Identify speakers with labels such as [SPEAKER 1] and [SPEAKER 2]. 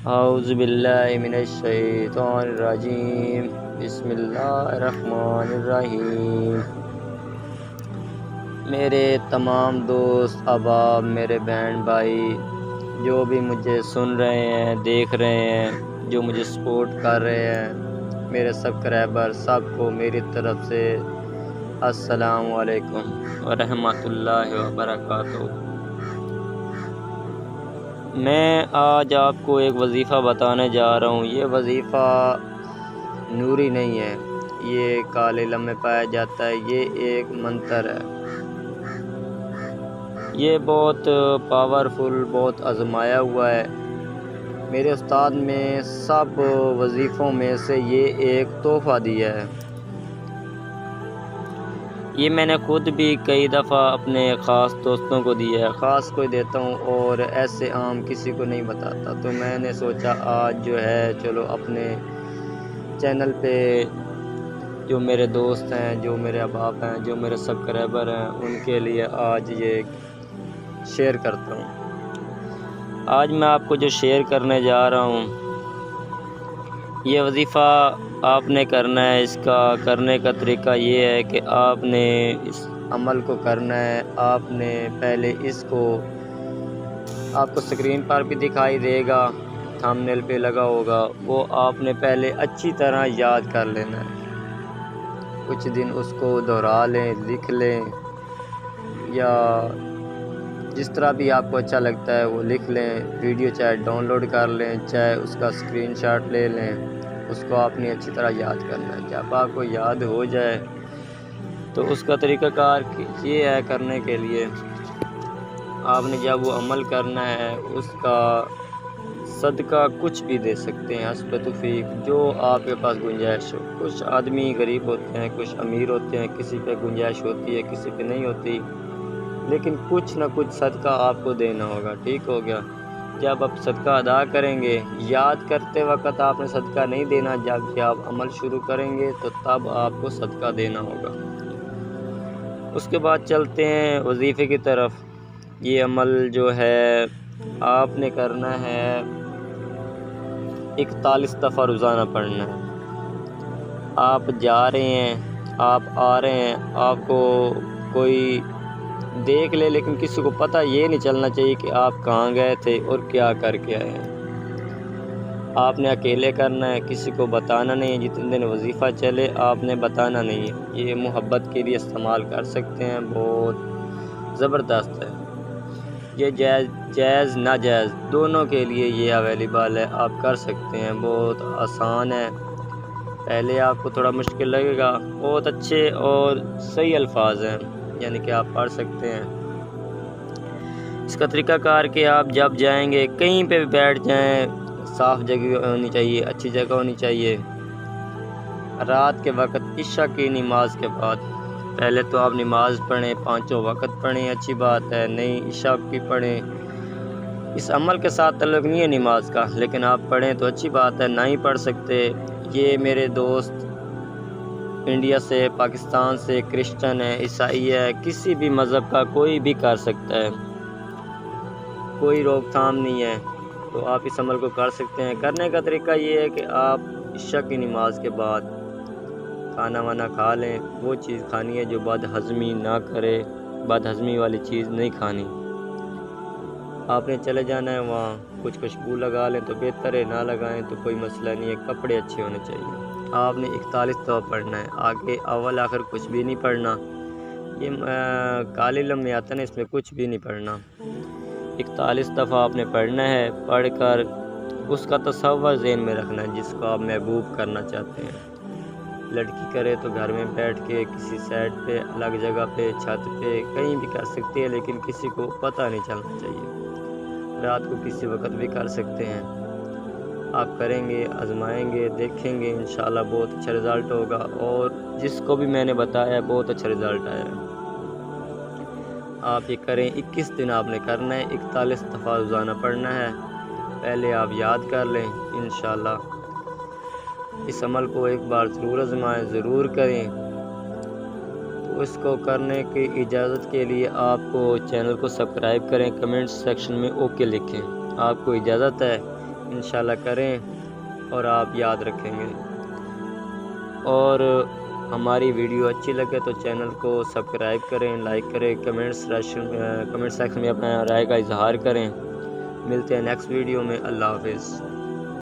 [SPEAKER 1] اعوذ باللہ من الشیطان الرجیم، بسم اللہ الرحمن الرحیم۔ میرے تمام دوست احباب، میرے بہن بھائی جو بھی مجھے سن رہے ہیں، دیکھ رہے ہیں، جو مجھے سپورٹ کر رہے ہیں، میرے سبسکرائبر سب کو میری طرف سے السلام علیکم ورحمۃ اللہ وبرکاتہ۔ میں آج آپ کو ایک وظیفہ بتانے جا رہا ہوں۔ یہ وظیفہ نوری نہیں ہے، یہ کالے علم میں پایا جاتا ہے۔ یہ ایک منتر ہے، یہ بہت پاورفل، بہت آزمایا ہوا ہے۔ میرے استاد میں سب وظیفوں میں سے یہ ایک تحفہ دیا ہے۔ یہ میں نے خود بھی کئی دفعہ اپنے خاص دوستوں کو دیا ہے، خاص کو دیتا ہوں اور ایسے عام کسی کو نہیں بتاتا۔ تو میں نے سوچا آج جو ہے چلو اپنے چینل پہ جو میرے دوست ہیں، جو میرے احباب ہیں، جو میرے سبسکرائبر ہیں، ان کے لیے آج یہ شیئر کرتا ہوں۔ آج میں آپ کو جو شیئر کرنے جا رہا ہوں، یہ وظیفہ آپ نے کرنا ہے۔ اس کا کرنے کا طریقہ یہ ہے کہ آپ نے اس عمل کو کرنا ہے۔ آپ نے پہلے اس کو، آپ کو اسکرین پر بھی دکھائی دے گا، تھمبنیل پہ لگا ہوگا، وہ آپ نے پہلے اچھی طرح یاد کر لینا ہے۔ کچھ دن اس کو دہرا لیں، لکھ لیں، یا جس طرح بھی آپ کو اچھا لگتا ہے وہ لکھ لیں۔ ویڈیو چاہے ڈاؤن لوڈ کر لیں، چاہے اس کا اسکرین شاٹ لے لیں، اس کو آپ نے اچھی طرح یاد کرنا ہے۔ جب آپ کو یاد ہو جائے تو اس کا طریقہ کار یہ ہے کرنے کے لیے، آپ نے جب وہ عمل کرنا ہے اس کا صدقہ کچھ بھی دے سکتے ہیں، حسب توفیق جو آپ کے پاس گنجائش ہو۔ کچھ آدمی غریب ہوتے ہیں، کچھ امیر ہوتے ہیں، کسی پہ گنجائش ہوتی ہے، کسی پہ نہیں ہوتی، لیکن کچھ نہ کچھ صدقہ آپ کو دینا ہوگا۔ ٹھیک ہو گیا؟ جب آپ صدقہ ادا کریں گے، یاد کرتے وقت آپ نے صدقہ نہیں دینا، جب آپ عمل شروع کریں گے تو تب آپ کو صدقہ دینا ہوگا۔ اس کے بعد چلتے ہیں وظیفے کی طرف۔ یہ عمل جو ہے آپ نے کرنا ہے 41 دفعہ روزانہ پڑھنا ہے۔ آپ جا رہے ہیں، آپ آ رہے ہیں، آپ کو کوئی دیکھ لے لیکن کسی کو پتہ یہ نہیں چلنا چاہیے کہ آپ کہاں گئے تھے اور کیا کر کے آئے ہیں۔ آپ نے اکیلے کرنا ہے، کسی کو بتانا نہیں ہے۔ جتنے دن وظیفہ چلے آپ نے بتانا نہیں ہے۔ یہ محبت کے لیے استعمال کر سکتے ہیں، بہت زبردست ہے۔ یہ جائز ناجائز دونوں کے لیے یہ اویلیبل ہے، آپ کر سکتے ہیں، بہت آسان ہے۔ پہلے آپ کو تھوڑا مشکل لگے گا، بہت اچھے اور صحیح الفاظ ہیں، یعنی کہ آپ پڑھ سکتے ہیں۔ اس کا طریقہ کار کہ آپ جب جائیں گے کہیں پہ بھی بیٹھ جائیں، صاف جگہ ہونی چاہیے، اچھی جگہ ہونی چاہیے۔ رات کے وقت عشاء کی نماز کے بعد پہلے تو آپ نماز پڑھیں، 5 وقت پڑھیں، اچھی بات ہے، نہیں عشاء کی پڑھیں۔ اس عمل کے ساتھ تعلق نہیں ہے نماز کا، لیکن آپ پڑھیں تو اچھی بات ہے، نہ ہی پڑھ سکتے۔ یہ میرے دوست انڈیا سے، پاکستان سے، کرسچن ہے، عیسائی ہے، کسی بھی مذہب کا کوئی بھی کر سکتا ہے، کوئی روک تھام نہیں ہے، تو آپ اس عمل کو کر سکتے ہیں۔ کرنے کا طریقہ یہ ہے کہ آپ عشاء کی نماز کے بعد کھانا وانا کھا لیں، وہ چیز کھانی ہے جو بد ہضمی نہ کرے، بد ہضمی والی چیز نہیں کھانی۔ آپ نے چلے جانا ہے وہاں، کچھ خوشبو لگا لیں تو بہتر ہے، نہ لگائیں تو کوئی مسئلہ نہیں ہے، کپڑے اچھے ہونے چاہیے۔ آپ نے 41 دفعہ پڑھنا ہے، آگے اول آخر کچھ بھی نہیں پڑھنا۔ یہ کالے علم میں آتا ہے نا، اس میں کچھ بھی نہیں پڑھنا۔ 41 دفعہ آپ نے پڑھنا ہے، پڑھ کر اس کا تصور ذہن میں رکھنا ہے جس کو آپ محبوب کرنا چاہتے ہیں۔ لڑکی کرے تو گھر میں بیٹھ کے کسی سائڈ پہ، الگ جگہ پہ، چھت پہ، کہیں بھی کر سکتے ہیں، لیکن کسی کو پتہ نہیں چلنا چاہیے۔ رات کو کسی وقت بھی کر سکتے ہیں۔ آپ کریں گے، آزمائیں گے، دیکھیں گے، انشاءاللہ بہت اچھا رزلٹ ہوگا، اور جس کو بھی میں نے بتایا بہت اچھا رزلٹ آیا ہے۔ آپ یہ کریں، 21 دن آپ نے کرنا ہے، 41 دفعہ روزانہ پڑھنا ہے۔ پہلے آپ یاد کر لیں، انشاءاللہ اس عمل کو ایک بار ضرور آزمائیں، ضرور کریں۔ تو اس کو کرنے کی اجازت کے لیے آپ کو چینل کو سبسکرائب کریں، کمنٹ سیکشن میں اوکے لکھیں۔ آپ کو اجازت ہے، انشاءاللہ کریں اور آپ یاد رکھیں گے. اور ہماری ویڈیو اچھی لگے تو چینل کو سبسکرائب کریں، لائک کریں، کمنٹ سیکشن میں اپنا رائے کا اظہار کریں. ملتے ہیں نیکسٹ ویڈیو میں. اللہ حافظ.